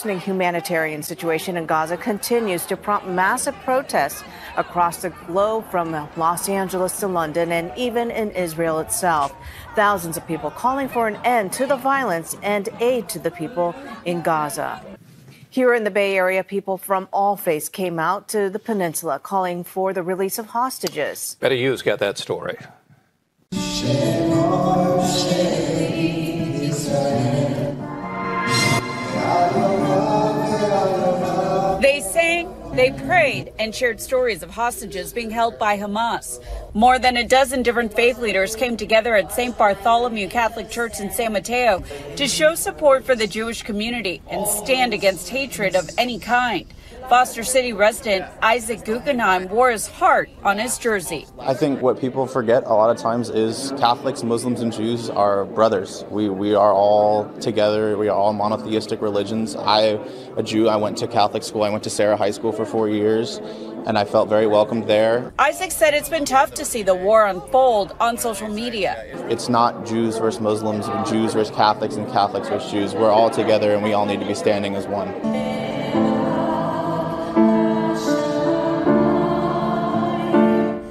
The humanitarian situation in Gaza continues to prompt massive protests across the globe, from Los Angeles to London and even in Israel itself. Thousands of people calling for an end to the violence and aid to the people in Gaza. Here in the Bay Area, people from all faiths came out to the Peninsula calling for the release of hostages. Betty Hughes got that story. They sang, they prayed, and shared stories of hostages being held by Hamas. More than a dozen different faith leaders came together at St. Bartholomew Catholic Church in San Mateo to show support for the Jewish community and stand against hatred of any kind. Foster City resident Isaac Guggenheim wore his heart on his jersey. I think what people forget a lot of times is Catholics, Muslims, and Jews are brothers. We are all together. We are all monotheistic religions. A Jew. I went to Catholic school. I went to Sarah High School for 4 years, and I felt very welcomed there. Isaac said it's been tough to see the war unfold on social media. It's not Jews versus Muslims, Jews versus Catholics, and Catholics versus Jews. We're all together, and we all need to be standing as one.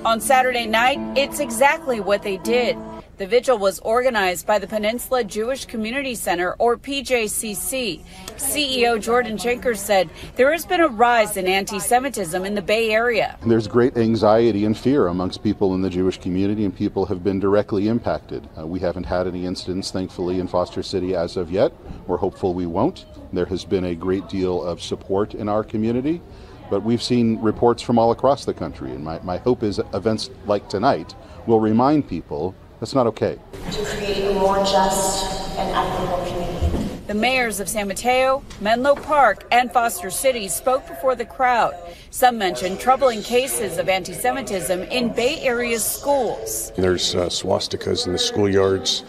On Saturday night, it's exactly what they did. The vigil was organized by the Peninsula Jewish Community Center, or PJCC. CEO Jordan Schenker said there has been a rise in anti-Semitism in the Bay Area. There's great anxiety and fear amongst people in the Jewish community, and people have been directly impacted. We haven't had any incidents, thankfully, in Foster City as of yet. We're hopeful we won't. There has been a great deal of support in our community. But we've seen reports from all across the country, and my hope is events like tonight will remind people that's not okay. To create a more just and equitable community. The mayors of San Mateo, Menlo Park, and Foster City spoke before the crowd. Some mentioned troubling cases of anti-Semitism in Bay Area schools. There's swastikas in the schoolyards,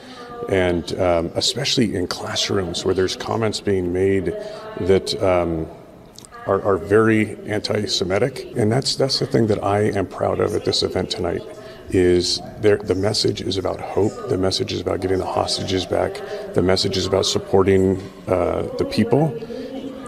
and especially in classrooms where there's comments being made that are very anti-Semitic, and that's the thing that I am proud of at this event tonight. Is the message is about hope. The message is about getting the hostages back. The message is about supporting the people.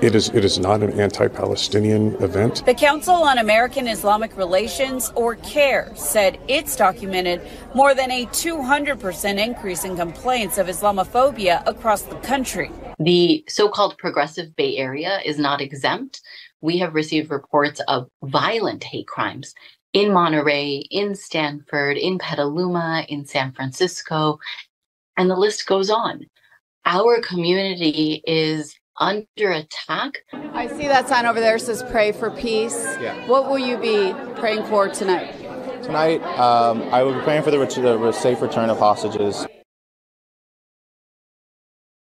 It is not an anti-Palestinian event. The Council on American Islamic Relations, or CARE, said it's documented more than a 200% increase in complaints of Islamophobia across the country. The so-called progressive Bay Area is not exempt. We have received reports of violent hate crimes in Monterey, in Stanford, in Petaluma, in San Francisco, and the list goes on. Our community is under attack. I see that sign over there says pray for peace. Yeah. What will you be praying for tonight? Tonight, I will be praying for the safe return of hostages.